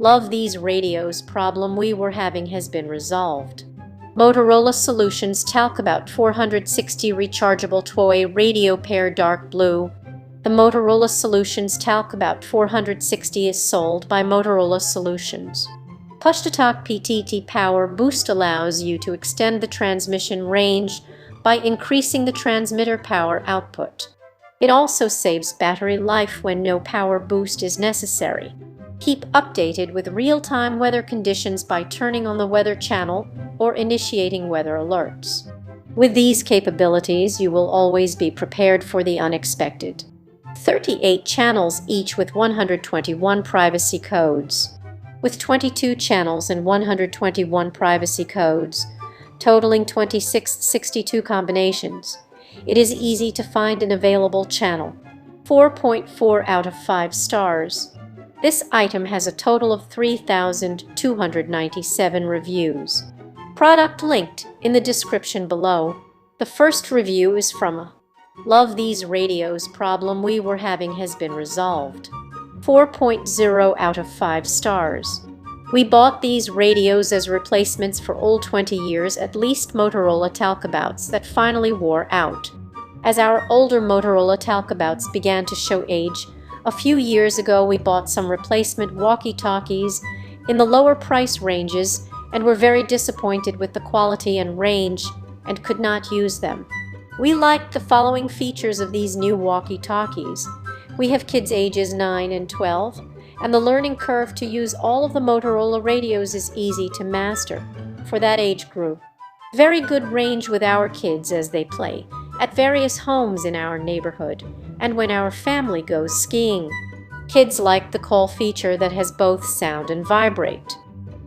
Love these radios, problem we were having has been resolved. Motorola Solutions Talkabout 460 Rechargeable Toy Radio Pair Dark Blue. The Motorola Solutions Talkabout 460 is sold by Motorola Solutions. Push-to-talk PTT Power Boost allows you to extend the transmission range by increasing the transmitter power output. It also saves battery life when no power boost is necessary. Keep updated with real-time weather conditions by turning on the weather channel or initiating weather alerts. With these capabilities, you will always be prepared for the unexpected. 38 channels each with 121 privacy codes. With 22 channels and 121 privacy codes, totaling 2662 combinations, it is easy to find an available channel. 4.4 out of 5 stars. This item has a total of 3,297 reviews. Product linked in the description below. The first review is from Love these radios, problem we were having has been resolved. 4.0 out of 5 stars. We bought these radios as replacements for old 20 years at least Motorola Talkabouts that finally wore out. As our older Motorola Talkabouts began to show age, a few years ago we bought some replacement walkie-talkies in the lower price ranges and were very disappointed with the quality and range and could not use them. We liked the following features of these new walkie-talkies. We have kids ages 9 and 12, and the learning curve to use all of the Motorola radios is easy to master for that age group. Very good range with our kids as they play at various homes in our neighborhood and when our family goes skiing. Kids liked the call feature that has both sound and vibrate.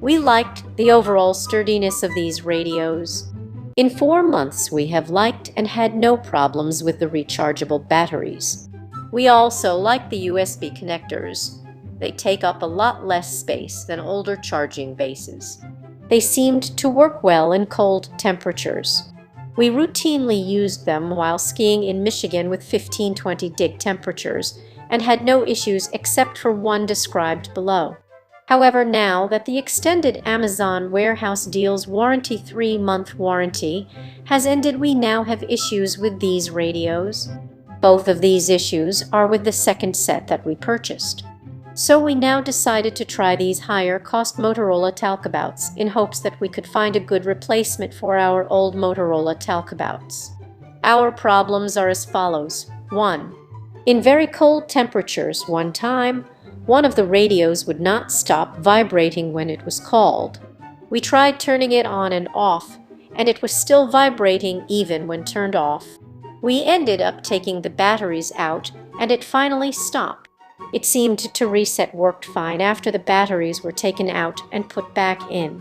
We liked the overall sturdiness of these radios. In 4 months we have liked and had no problems with the rechargeable batteries. We also like the USB connectors. They take up a lot less space than older charging bases. They seemed to work well in cold temperatures. We routinely used them while skiing in Michigan with 15-20 dig temperatures and had no issues except for one described below. However, now that the extended Amazon warehouse deal's warranty 3-month warranty has ended, we now have issues with these radios. Both of these issues are with the second set that we purchased. So we now decided to try these higher-cost Motorola Talkabouts in hopes that we could find a good replacement for our old Motorola Talkabouts. Our problems are as follows. 1. In very cold temperatures, one time, one of the radios would not stop vibrating when it was called. We tried turning it on and off, and it was still vibrating even when turned off. We ended up taking the batteries out, and it finally stopped. It seemed to reset worked fine after the batteries were taken out and put back in.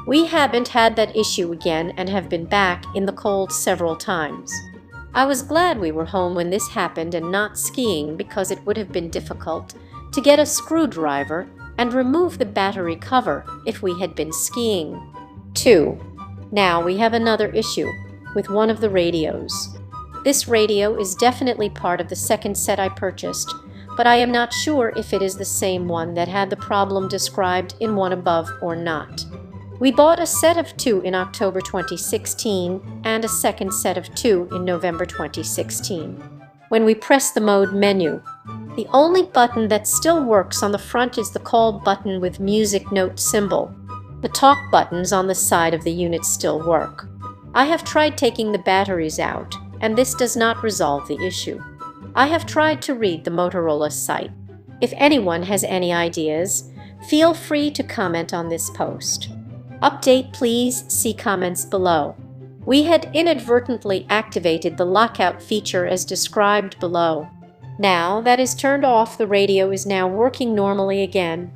We haven't had that issue again and have been back in the cold several times. I was glad we were home when this happened and not skiing because it would have been difficult to get a screwdriver and remove the battery cover if we had been skiing. 2. Now we have another issue with one of the radios. This radio is definitely part of the second set I purchased, but I am not sure if it is the same one that had the problem described in one above or not. We bought a set of 2 in October 2016 and a second set of 2 in November 2016. When we press the mode menu, the only button that still works on the front is the call button with music note symbol. The talk buttons on the side of the unit still work. I have tried taking the batteries out, and this does not resolve the issue. I have tried to read the Motorola site. If anyone has any ideas, feel free to comment on this post. Update, please see comments below. We had inadvertently activated the lockout feature as described below. Now that is turned off, the radio is now working normally again.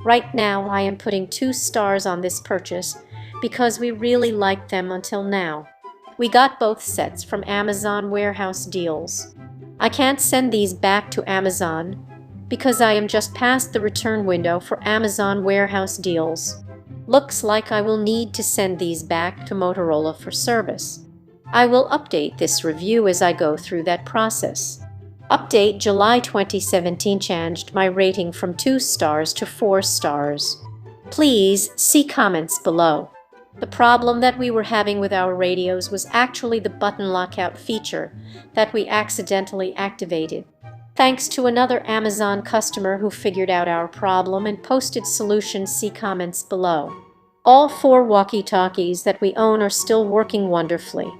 Right now I am putting 2 stars on this purchase because we really liked them until now. We got both sets from Amazon warehouse deals. I can't send these back to Amazon because I am just past the return window for Amazon warehouse deals. Looks like I will need to send these back to Motorola for service. I will update this review as I go through that process. Update July 2017 changed my rating from 2 stars to 4 stars. Please see comments below. The problem that we were having with our radios was actually the button lockout feature that we accidentally activated. Thanks to another Amazon customer who figured out our problem and posted solutions, see comments below. All 4 walkie-talkies that we own are still working wonderfully.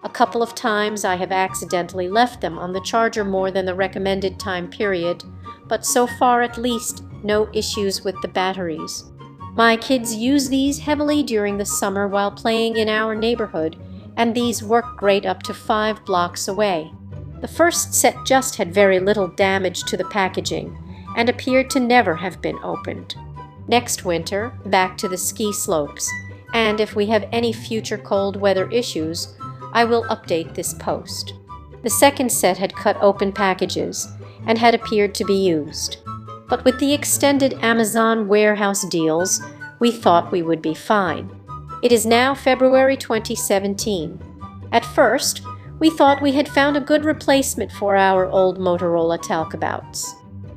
A couple of times I have accidentally left them on the charger more than the recommended time period, but so far at least no issues with the batteries. My kids use these heavily during the summer while playing in our neighborhood, and these work great up to 5 blocks away. The first set just had very little damage to the packaging and appeared to never have been opened. Next winter, back to the ski slopes, and if we have any future cold weather issues, I will update this post. The second set had cut open packages and had appeared to be used. But with the extended Amazon warehouse deals, we thought we would be fine. It is now February 2017. At first, we thought we had found a good replacement for our old Motorola Talkabouts.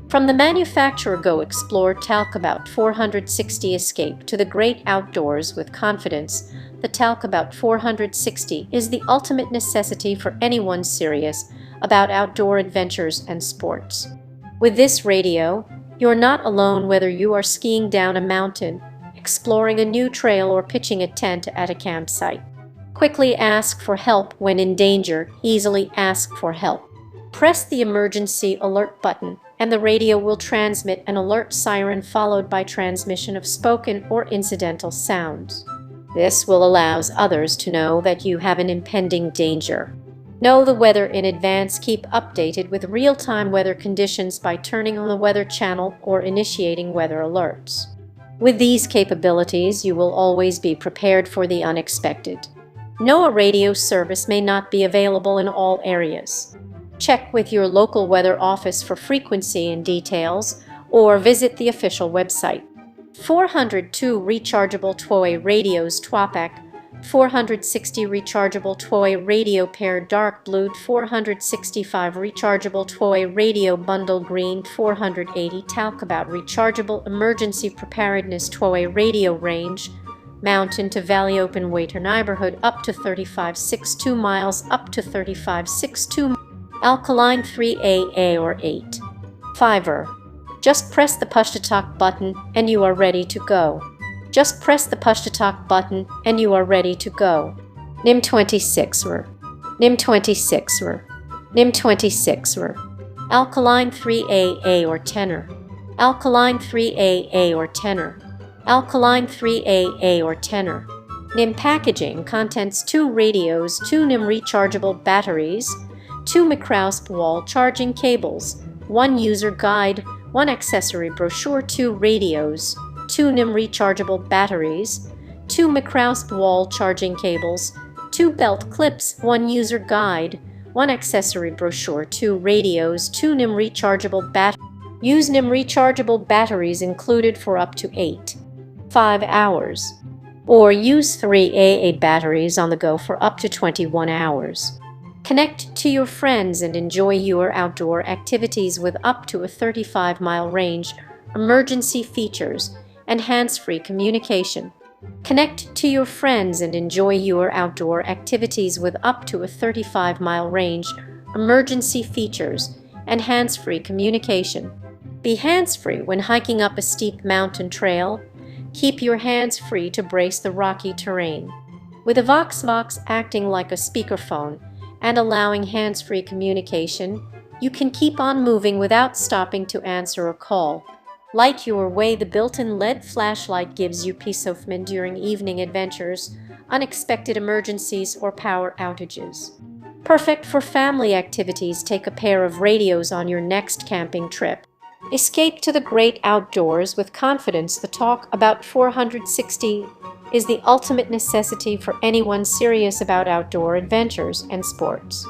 From the manufacturer, go explore Talkabout 460 Escape to the great outdoors with confidence. The Talkabout 460 is the ultimate necessity for anyone serious about outdoor adventures and sports. With this radio, you're not alone whether you are skiing down a mountain, exploring a new trail, or pitching a tent at a campsite. Quickly ask for help when in danger. Easily ask for help. Press the emergency alert button, and the radio will transmit an alert siren followed by transmission of spoken or incidental sounds. This will allow others to know that you have an impending danger. Know the weather in advance. Keep updated with real-time weather conditions by turning on the weather channel or initiating weather alerts. With these capabilities, you will always be prepared for the unexpected. Know a radio service may not be available in all areas. Check with your local weather office for frequency and details, or visit the official website. 402 rechargeable toy radios Twapak 460 rechargeable toy radio pair dark blue, 465 rechargeable toy radio bundle green, 480 Talkabout rechargeable emergency preparedness toy radio range mountain to valley open waiter neighborhood up to 35.62 miles up to 35.62 alkaline 3AA or 8 Fiverr. Just press the push to talk button and you are ready to go. Just press the push to talk button and you are ready to go. NIM 26R. NIM 26R. NIM 26R. Alkaline 3AA or tenor. Alkaline 3AA or tenor. Alkaline 3AA or tenor. NIM packaging contents 2 radios, 2 NIM rechargeable batteries, 2 microsp wall charging cables, 1 user guide, 1 accessory brochure, 2 radios, 2 NIM rechargeable batteries, 2 microsp wall charging cables, 2 belt clips, 1 user guide, 1 accessory brochure, 2 radios, 2 NIM rechargeable batteries. Use NIM rechargeable batteries included for up to 5 hours, or use 3 AA batteries on the go for up to 21 hours. Connect to your friends and enjoy your outdoor activities with up to a 35-mile range, emergency features, and hands-free communication. Connect to your friends and enjoy your outdoor activities with up to a 35-mile range, emergency features, and hands-free communication. Be hands-free when hiking up a steep mountain trail. Keep your hands free to brace the rocky terrain. With a VoxBox acting like a speakerphone and allowing hands-free communication, you can keep on moving without stopping to answer a call. Light your way. The built-in LED flashlight gives you peace of mind during evening adventures, unexpected emergencies, or power outages. Perfect for family activities. Take a pair of radios on your next camping trip. Escape to the great outdoors with confidence. The Talkabout 460 is the ultimate necessity for anyone serious about outdoor adventures and sports.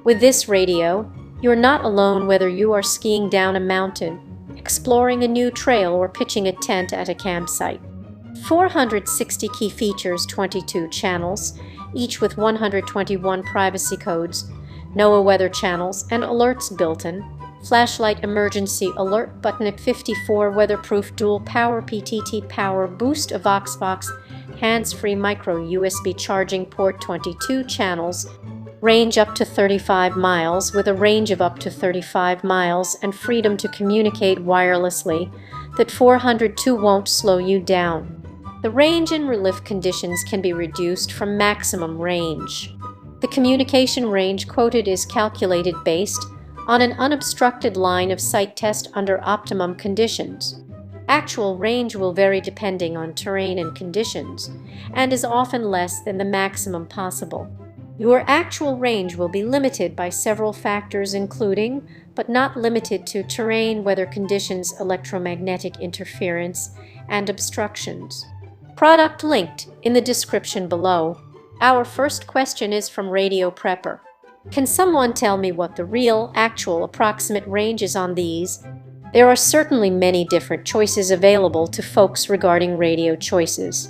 With this radio, you're not alone whether you are skiing down a mountain, exploring a new trail, or pitching a tent at a campsite. 460 key features, 22 channels, each with 121 privacy codes, NOAA weather channels and alerts built-in, flashlight emergency alert button at 54 weatherproof dual power PTT power boost a VoxBox hands-free micro USB charging port 22 channels, range up to 35 miles with a range of up to 35 miles and freedom to communicate wirelessly. That 402 won't slow you down. The range in relief conditions can be reduced from maximum range. The communication range quoted is calculated based on an unobstructed line of sight test under optimum conditions. Actual range will vary depending on terrain and conditions, and is often less than the maximum possible. Your actual range will be limited by several factors including, but not limited to, terrain, weather conditions, electromagnetic interference, and obstructions. Product linked in the description below. Our first question is from Radio Prepper. Can someone tell me what the real, actual, approximate range is on these? There are certainly many different choices available to folks regarding radio choices.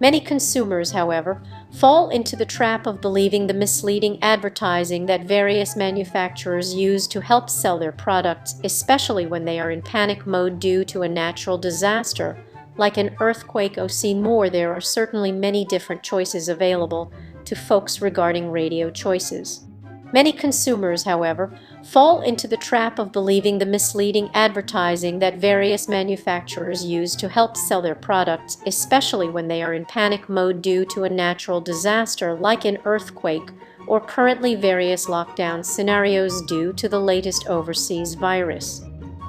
Many consumers, however, fall into the trap of believing the misleading advertising that various manufacturers use to help sell their products, especially when they are in panic mode due to a natural disaster, like an earthquake or more. There are certainly many different choices available to folks regarding radio choices. Many consumers, however, fall into the trap of believing the misleading advertising that various manufacturers use to help sell their products, especially when they are in panic mode due to a natural disaster like an earthquake or currently various lockdown scenarios due to the latest overseas virus.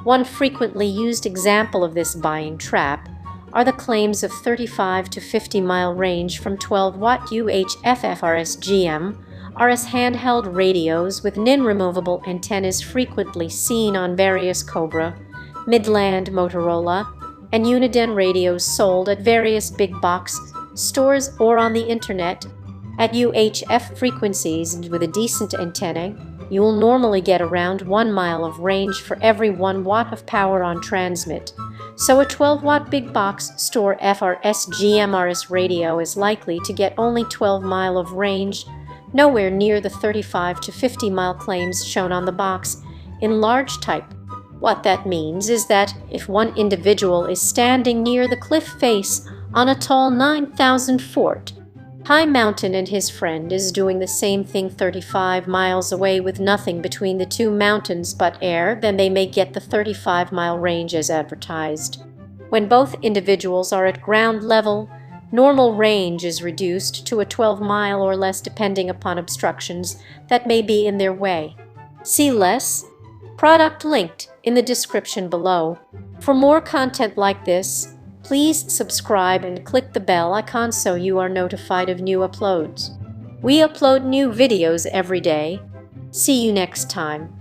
One frequently used example of this buying trap are the claims of 35 to 50 mile range from 12-watt UHF RSGM RS handheld radios with NIN-removable antennas frequently seen on various Cobra, Midland, Motorola, and Uniden radios sold at various big box stores or on the internet. At UHF frequencies with a decent antenna, you will normally get around 1 mile of range for every 1 watt of power on transmit. So a 12-watt big box store FRS GMRS radio is likely to get only 12 mile of range, nowhere near the 35 to 50 mile claims shown on the box in large type. What that means is that if one individual is standing near the cliff face on a tall 9,000-foot high mountain and his friend is doing the same thing 35 miles away with nothing between the two mountains but air, then they may get the 35-mile range as advertised. When both individuals are at ground level, normal range is reduced to a 12-mile or less depending upon obstructions that may be in their way. See less. Product linked in the description below. For more content like this, please subscribe and click the bell icon so you are notified of new uploads. We upload new videos every day. See you next time.